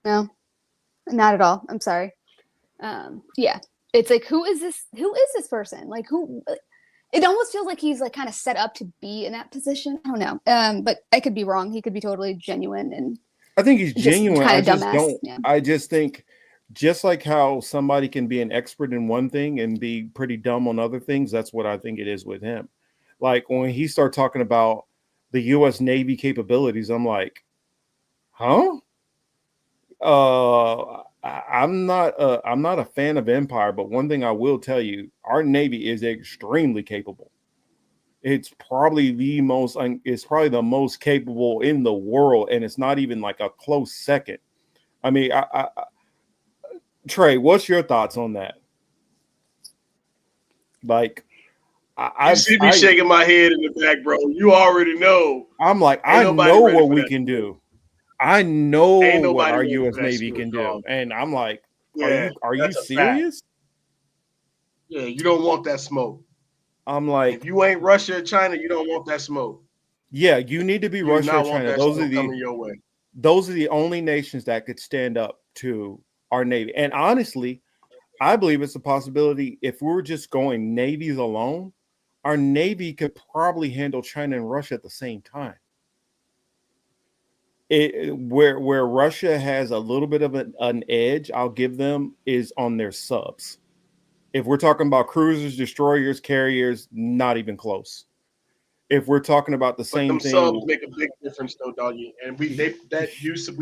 No, not at all. I'm sorry. Yeah, it's like, who is this? Who is this person? Like, who? It almost feels like he's like kind of set up to be in that position. I don't know. But I could be wrong. He could be totally genuine and I think he's just genuine. kind I of just dumbass. don't. Yeah. I just think, just like how somebody can be an expert in one thing and be pretty dumb on other things, that's what I think it is with him. Like when he started talking about the U.S. Navy capabilities, I'm like, huh? I'm not a fan of Empire, but one thing I will tell you, our Navy is extremely capable. It's probably the most capable in the world, and it's not even like a close second. I mean, Trey, what's your thoughts on that? Like, You see me shaking my head in the back, bro. You already know. I'm like, Ain't I nobody know ready what for we that can smoke. do. I know Ain't what nobody our ready U.S. for that Navy smoke, can do, dog. and I'm like, Yeah, are you that's a fact. serious? Yeah, you don't want that smoke. I'm If like, you ain't Russia or China, you don't want that smoke. yeah, you need to be You do Russia or not want China. that smoke coming your way. Those are the only nations that could stand up to our Navy. And honestly, I believe it's a possibility if we were just going navies alone, our Navy could probably handle China and Russia at the same time. Where Russia has a little bit of an edge, I'll give them is on their subs. If we're talking about cruisers, destroyers, carriers, not even close. If we're talking about the But them same subs thing, make a big difference, though, doggy. And we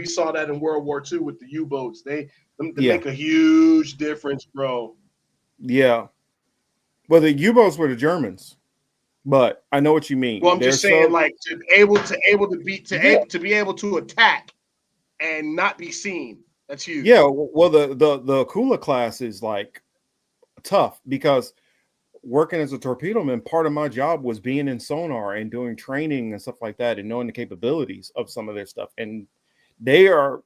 saw that in World War II with the U-boats. They yeah, make a huge difference, bro. yeah. Well, the U-boats were the Germans, but I know what you Well, mean. I'm They're just saying, so like yeah, to be able to attack and not be seen. That's yeah. huge. Well, the Kula class is like tough because working as a torpedo man, part of my job was being in sonar and doing training and stuff like that, and knowing the capabilities of some of their stuff. And they are,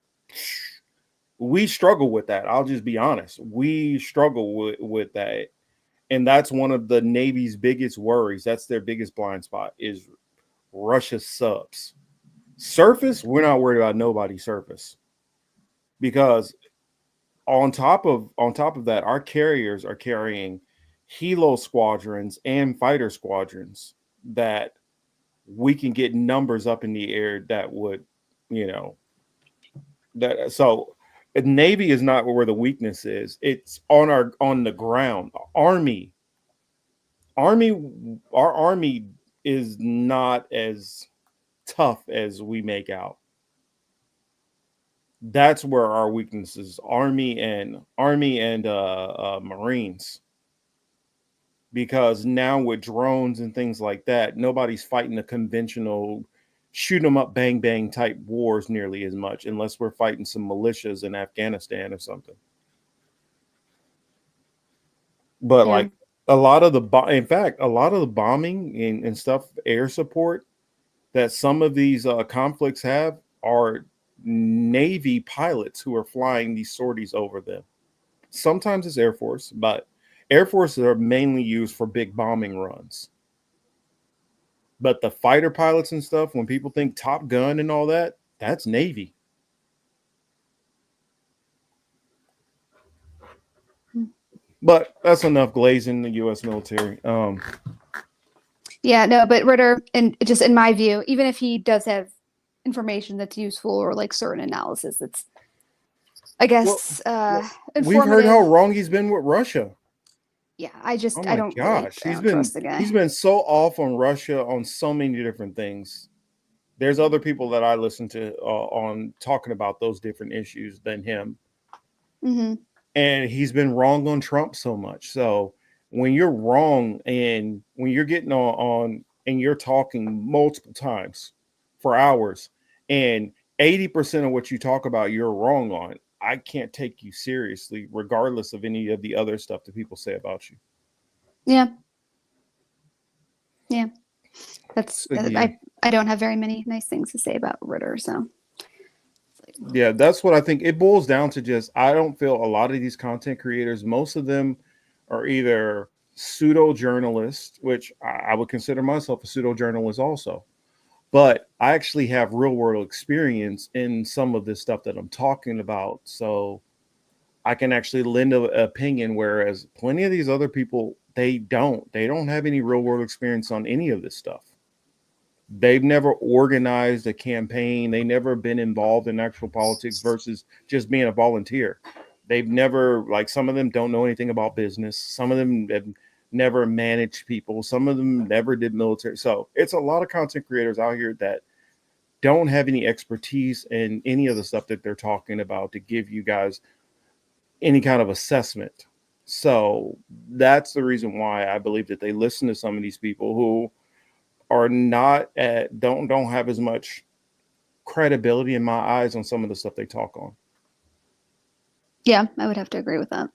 we struggle with that. I'll just be honest. We struggle with that. And that's one of the Navy's biggest worries. That's their biggest blind spot is Russia's subs. Surface, we're not worried about nobody's surface because on top of that, our carriers are carrying helo squadrons and fighter squadrons that we can get numbers up in the air that would, you know, that so Navy is not where the weakness is. It's on the ground. Army, our army is not as tough as we make out. That's where our weaknesses, army and Marines, because now with drones and things like that, nobody's fighting the conventional shoot 'em up, bang bang type wars nearly as much, unless we're fighting some militias in Afghanistan or something. But Yeah. like a lot of the bombing and stuff, air support that some of these conflicts have are Navy pilots who are flying these sorties over them. Sometimes it's Air Force, but Air Forces are mainly used for big bombing runs. But the fighter pilots and stuff, when people think Top Gun and all that, that's Navy. But that's enough glazing the U.S. military. Yeah, no, but Ritter, and just in my view, even if he does have information that's useful or like certain analysis that's, I Well, guess, we've heard how informative. wrong he's been with Russia. Yeah, Oh I my don't really, gosh, I don't trust the he's guy. been so off on Russia on so many different things. There's other people that I listen to on talking about those different issues than him, Hmm. and he's been wrong on Trump so much. So when you're wrong and when you're getting on and you're talking multiple times for hours, and 80% of what you talk about you're wrong on, I can't take you seriously, regardless of any of the other stuff that people say about you. Yeah, yeah. That's So yeah, I don't have very many nice things to say about Ritter, so yeah, that's what I think. It boils down to just I don't feel a lot of these content creators, most of them are either pseudo journalists, which I would consider myself a pseudo journalist also, but I actually have real world experience in some of this stuff that I'm talking about. So I can actually lend an opinion, whereas plenty of these other people, they don't have any real world experience on any of this stuff. They've never organized a campaign. They never been involved in actual politics versus just being a volunteer. They've never, like, some of them don't know anything about business. Some of them have never managed people. Some of them never did military. So it's a lot of content creators out here that don't have any expertise in any of the stuff that they're talking about to give you guys any kind of assessment. So that's the reason why I believe that they listen to some of these people who are not don't have as much credibility in my eyes on some of the stuff they talk on. Yeah, I would have to agree with that.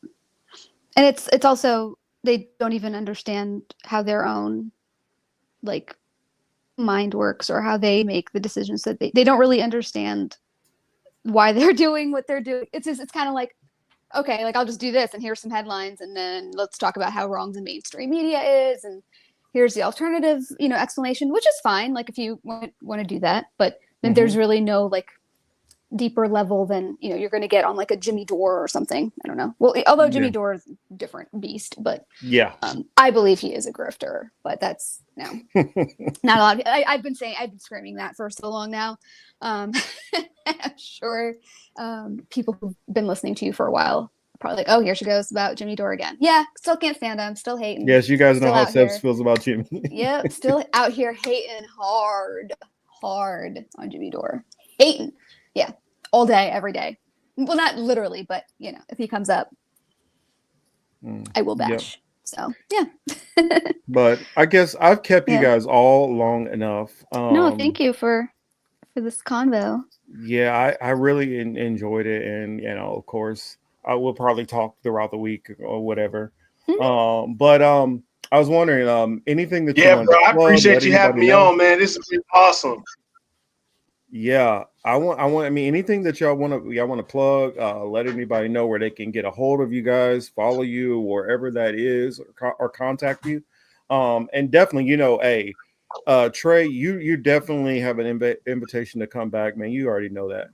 And it's also, they don't even understand how their own like mind works or how they make the decisions, that they don't really understand why they're doing what they're doing. It's kind of like, okay, like I'll just do this and here's some headlines and then let's talk about how wrong the mainstream media is and here's the alternative, explanation, which is fine. Like if you want to do that, but then there's really no like deeper level than, you're going to get on like a Jimmy Dore or something. I don't know. Well, although Jimmy Dore is a different beast, but yeah, I believe he is a grifter, but that's not a lot. I've been screaming that for so long now. I'm sure people who've been listening to you for a while probably like, oh, here she goes about Jimmy Dore again. Yeah, still can't stand him. Still hating. Yes, you guys know how Sebs feels about Jimmy. Yep, still out here hating hard on Jimmy Dore. Hating. Yeah, all day, every day. Well, not literally, but if he comes up, I will bash. Yep. So yeah. But I guess I've kept you guys all long enough. No, thank you for this convo. Yeah, I really enjoyed it, and of course, I will probably talk throughout the week or whatever. But I was wondering, anything that you want bro, to I appreciate you having me on, man. This has been awesome. Yeah, I mean, anything that y'all want to plug, let anybody know where they can get a hold of you guys, follow you wherever that is, or contact you. And definitely, Trey, you definitely have an invitation to come back, man. You already know that.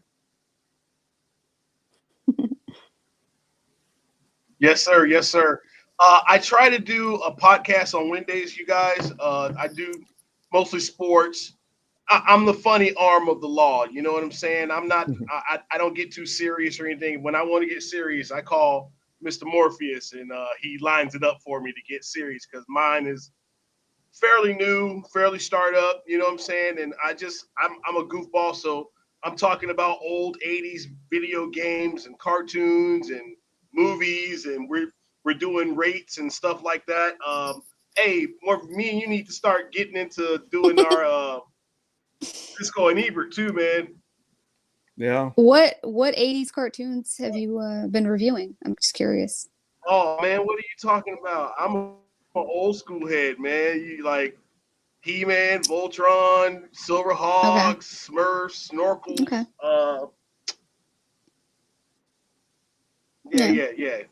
Yes, sir. Yes, sir. I try to do a podcast on Wednesdays, you guys. I do mostly sports. I'm the funny arm of the law. You know what I'm saying? I'm not. I don't get too serious or anything. When I want to get serious, I call Mr. Morpheus, and he lines it up for me to get serious because mine is fairly new, fairly startup. You know what I'm saying? And I'm a goofball, so I'm talking about old '80s video games and cartoons and movies, and we're doing rates and stuff like that. Hey, me and you need to start getting into doing our Cisco and Ebert too, man. Yeah. What 80s cartoons have you been reviewing? I'm just curious. Oh man, what are you talking about? I'm an old school head, man. You like He-Man, Voltron, Silverhawks, Smurfs, Snorkels. Okay. Yeah.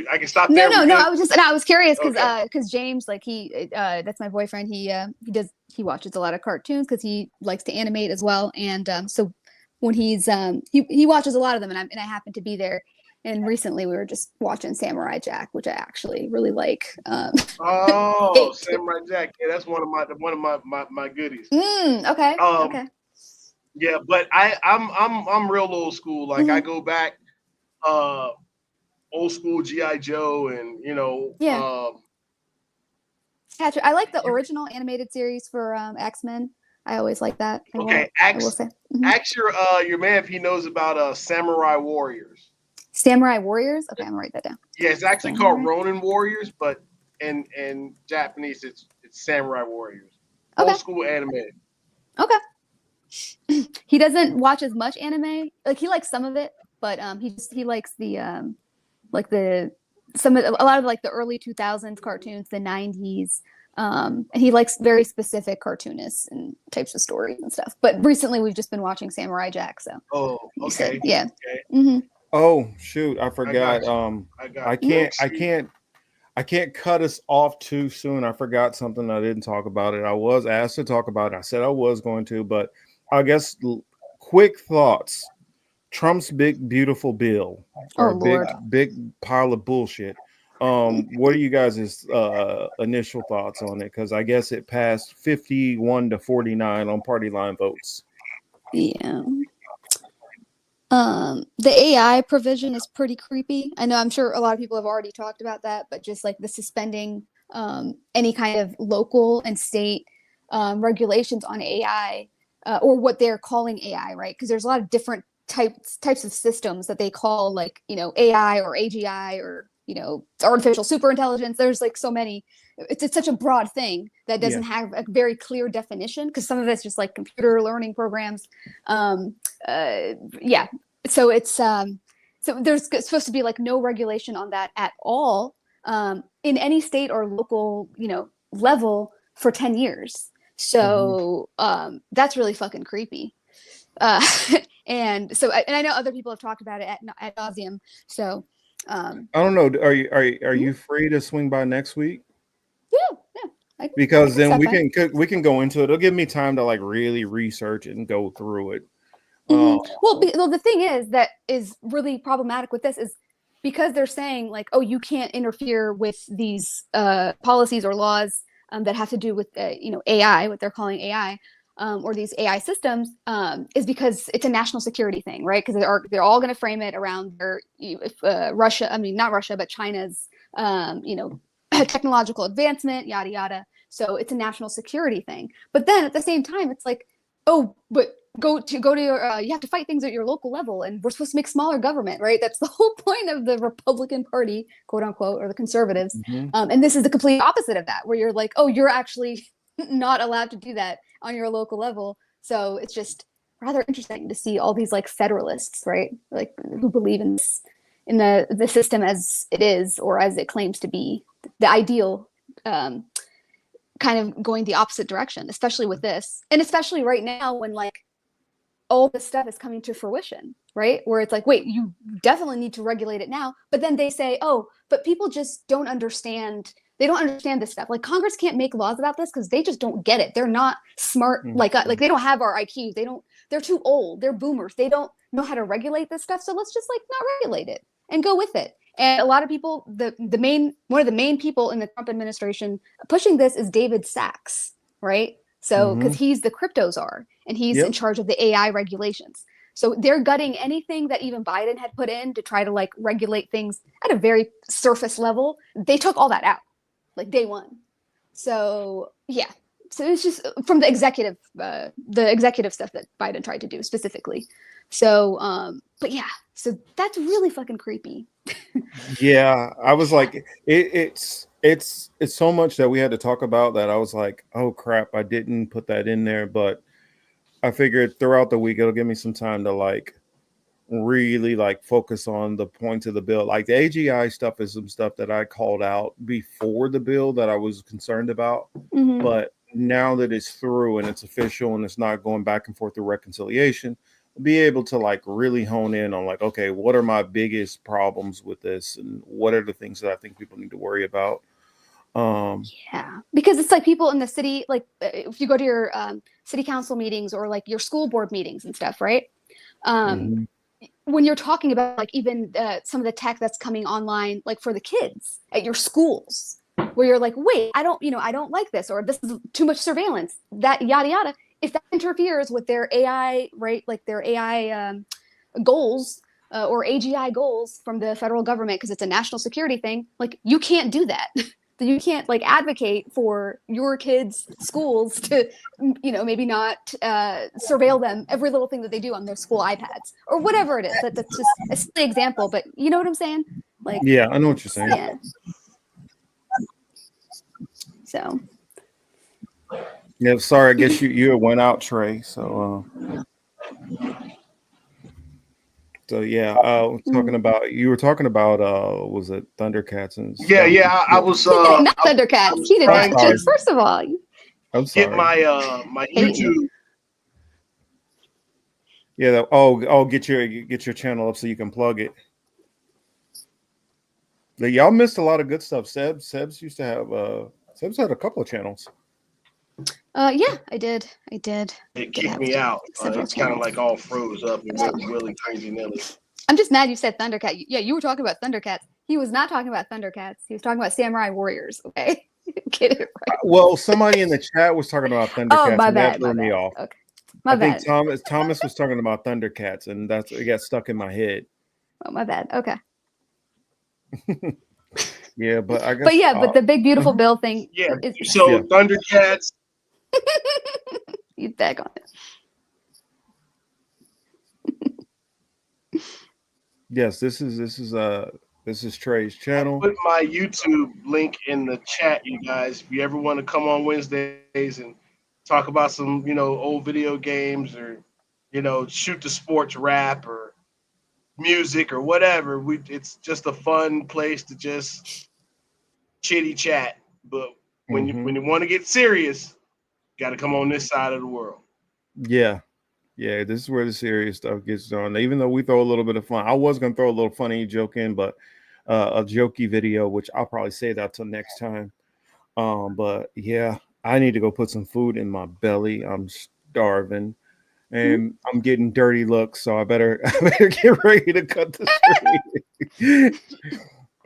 I can stop there. No. I was curious because James, like that's my boyfriend. He watches a lot of cartoons because he likes to animate as well. And so when he's he watches a lot of them, and I happen to be there. And recently we were just watching Samurai Jack, which I actually really like. Samurai Jack, yeah, that's one of my goodies. Okay. Okay. Yeah, but I'm real old school. Like I go back. Old school G.I. Joe and Patrick, I like the original animated series for X-Men. I always like that. I will say. Ask your man if he knows about Samurai Warriors. Samurai Warriors? Okay, I'm gonna write that down. Yeah, it's actually called Ronin Warriors, but in Japanese it's Samurai Warriors. Okay. Old school anime. Okay. He doesn't watch as much anime. Like he likes some of it, but he likes the a lot of like the early 2000s cartoons, the 90s. And he likes very specific cartoonists and types of stories and stuff. But recently we've just been watching Samurai Jack. So. Oh, okay. Said, yeah. Okay. Oh shoot, I forgot. I can't. I can't cut us off too soon. I forgot something. I didn't talk about it. I was asked to talk about it. I said I was going to, but I guess quick thoughts. Trump's big beautiful bill, or Oh Lord. big pile of bullshit. What are you guys' initial thoughts on it? Because I guess it passed 51 to 49 on party line votes. Yeah. The AI provision is pretty creepy. I know, I'm sure a lot of people have already talked about that, but just like the suspending any kind of local and state regulations on AI or what they're calling AI, right? Because there's a lot of different types of systems that they call, like, you know, AI or AGI or, you know, artificial superintelligence. There's like so many. It's such a broad thing that doesn't have a very clear definition, because some of it's just like computer learning programs. Yeah, so it's so there's supposed to be like no regulation on that at all in any state or local, you know, level for 10 years. So that's really fucking creepy. And so, and I know other people have talked about it at nauseum. So I don't know. Are you free to swing by next week? Yeah. Because then we can go into it. It'll give me time to like really research it and go through it. Well, the thing is that is really problematic with this is because they're saying like, oh, you can't interfere with these policies or laws that have to do with you know, AI, what they're calling AI, or these AI systems, is because it's a national security thing, right? Because they're all going to frame it around their Russia. I mean, not Russia, but China's you know, technological advancement, yada yada. So it's a national security thing. But then at the same time, it's like, oh, but go to your you have to fight things at your local level, and we're supposed to make smaller government, right? That's the whole point of the Republican Party, quote unquote, or the conservatives. And this is the complete opposite of that, where you're like, oh, you're actually not allowed to do that on your local level. So it's just rather interesting to see all these like federalists, right? Like who believe in this, in the system as it is, or as it claims to be, the ideal, kind of going the opposite direction, especially with this, and especially right now when like all this stuff is coming to fruition, right? Where it's like, wait, you definitely need to regulate it now. But then they say, oh, but people just don't understand. They don't understand this stuff. Like Congress can't make laws about this because they just don't get it. They're not smart like they don't have our IQs. They're too old. They're boomers. They don't know how to regulate this stuff. So let's just like not regulate it and go with it. And a lot of people, one of the main people in the Trump administration pushing this is David Sachs, right? So, because he's the crypto czar and he's in charge of the AI regulations. So they're gutting anything that even Biden had put in to try to like regulate things at a very surface level. They took all that out, like day one. So yeah, so it's just from the executive stuff that Biden tried to do specifically. So, but yeah, so that's really fucking creepy. Yeah, I was like, it's so much that we had to talk about that I was like, oh crap, I didn't put that in there, but I figured throughout the week it'll give me some time to like really like focus on the points of the bill. Like the AGI stuff is some stuff that I called out before the bill that I was concerned about, but now that it's through and it's official and it's not going back and forth through reconciliation, be able to like really hone in on like, okay, what are my biggest problems with this and what are the things that I think people need to worry about. Yeah, because it's like people in the city, like if you go to your city council meetings or like your school board meetings and stuff, right? When you're talking about like even some of the tech that's coming online, like for the kids at your schools, where you're like, wait, I don't like this, or this is too much surveillance, that yada yada. If that interferes with their AI, right, like their AI goals or AGI goals from the federal government, because it's a national security thing, like you can't do that. You can't like advocate for your kids' schools to, maybe not surveil them every little thing that they do on their school iPads or whatever it is. That's just a silly example, but you know what I'm saying? Like, yeah, I know what you're saying. Yeah. So. Yeah, sorry, I guess you went out, Trey. So yeah, you were talking about was it Thundercats and stuff? Yeah, I was not Thundercats. He did not just first of all. I'm sorry. Get my YouTube. Yeah, get your channel up so you can plug it. Y'all missed a lot of good stuff. Seb's used to have Seb's had a couple of channels. Yeah, I did. It kicked me out. It's kind of like all froze up and went really crazy Nelly. I'm just mad you said Thundercat. Yeah, you were talking about Thundercats. He was not talking about Thundercats. He was talking about Samurai Warriors. Okay, get it right. Well, somebody in the chat was talking about Thundercats. Oh, my and bad. That threw me off. Okay, I think Thomas was talking about Thundercats, and it got stuck in my head. Oh, my bad. Okay. Yeah, but I guess. But the big beautiful bill thing. Yeah. So Thundercats. You back on it. Yes, this is Trey's channel. Put my YouTube link in the chat, you guys. If you ever want to come on Wednesdays and talk about some, old video games or, shoot the sports rap or music or whatever, it's just a fun place to just chitty chat. But when you want to get serious, you got to come on this side of the world. Yeah, this is where the serious stuff gets done. Even though we throw a little bit of fun, I was gonna throw a little funny joke in, but a jokey video, which I'll probably say that till next time. But yeah, I need to go put some food in my belly. I'm starving. And I'm getting dirty looks, so I better get ready to cut the stream.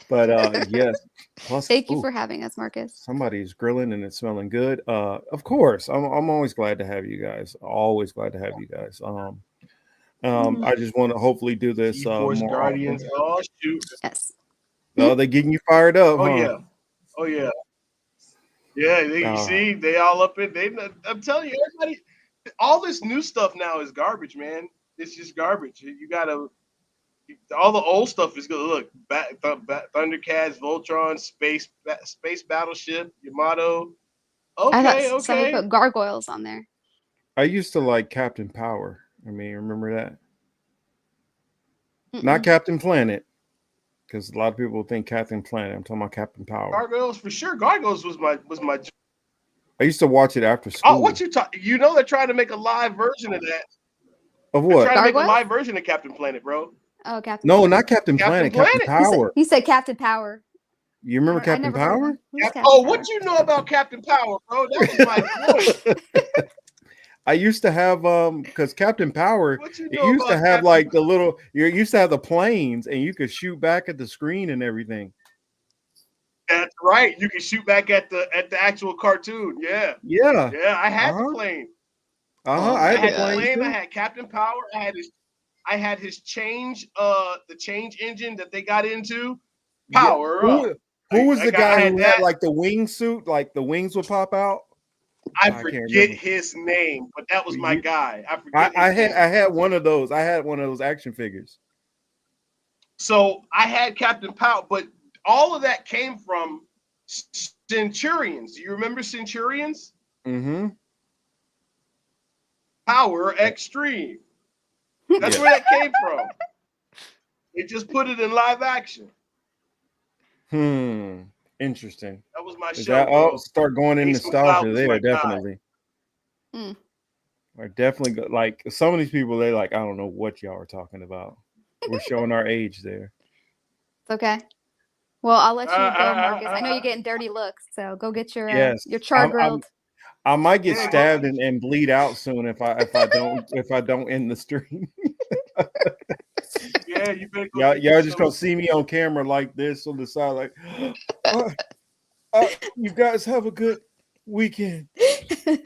But yes, plus, thank you for having us, Marcus. Somebody's grilling and it's smelling good. Of course, I'm always glad to have you guys. Always glad to have you guys. I just want to hopefully do this more Guardians. often. Oh shoot! Yes. Oh, they're getting you fired up. Oh huh? yeah. Oh yeah. Yeah. You see, they all up in. I'm telling you, everybody. All this new stuff now is garbage, man. It's just garbage. You gotta. All the old stuff is good. Look, Thundercats, Voltron, Space Battleship, Yamato. Okay. Somebody put gargoyles on there. I used to like Captain Power. I mean, remember that? Not Captain Planet, because a lot of people think Captain Planet. I'm talking about Captain Power. Gargoyles for sure. Gargoyles was my. I used to watch it after school. Oh, what you talking? You know they're trying to make a live version of that. Of what? They're trying to make a live version of Captain Planet, bro. Oh, Captain. No, not Captain Planet. Captain Power. He said Captain Power. You remember Captain Power? What you know about Captain Power, bro? That was my point. I used to have because Captain Power, you used to have like the little. You used to have the planes, and you could shoot back at the screen and everything. That's right. You can shoot back at the actual cartoon. Yeah. I had the plane. I had the plane. I had Captain Power. I had his change. The change engine that they got into. Power up. Who was the guy who had like the wingsuit? Like the wings would pop out. I forget his name, but that was my guy. I had one of those. I had one of those action figures. So I had Captain Power, but all of that came from Centurions. Do you remember Centurions? Mm-hmm. Power Extreme. That's where that came from. They just put it in live action. Interesting. That was my show. Start going in nostalgia there, definitely. Or definitely like some of these people, they like, I don't know what y'all are talking about. We're showing our age there. It's okay. Well, I'll let you go, Marcus. I know you're getting dirty looks, so go get your char grilled. I might get stabbed and bleed out soon if I don't end the stream. Yeah, you better y'all just gonna see me on camera like this on the side, like you guys have a good weekend. All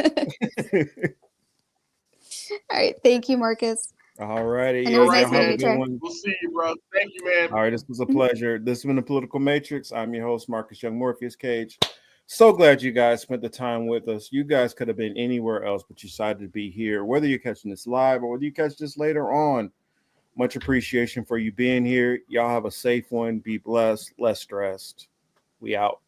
right, thank you, Marcus. All righty. It was nice meeting you, Trey. We'll see you, bro. Thank you, man. All right, this was a pleasure. This has been the Political Matrix. I'm your host, Marcus Young Morpheus Cage. So glad you guys spent the time with us. You guys could have been anywhere else, but you decided to be here. Whether you're catching this live or whether you catch this later on, much appreciation for you being here. Y'all have a safe one. Be blessed. Less stressed. We out.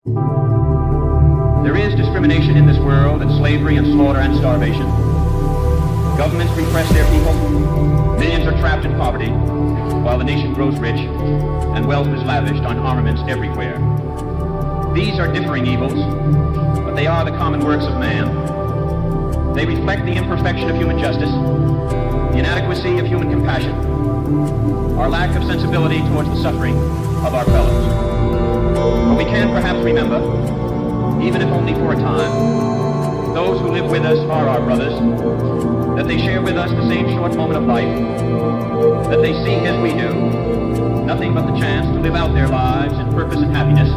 There is discrimination in this world, and slavery and slaughter and starvation. Governments repress their people. Millions are trapped in poverty, while the nation grows rich, and wealth is lavished on armaments everywhere. These are differing evils, but they are the common works of man. They reflect the imperfection of human justice, the inadequacy of human compassion, our lack of sensibility towards the suffering of our fellows. But we can perhaps remember, even if only for a time, those who live with us are our brothers, that they share with us the same short moment of life, that they seek as we do, nothing but the chance to live out their lives in purpose and happiness,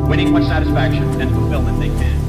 winning what satisfaction and fulfillment they can.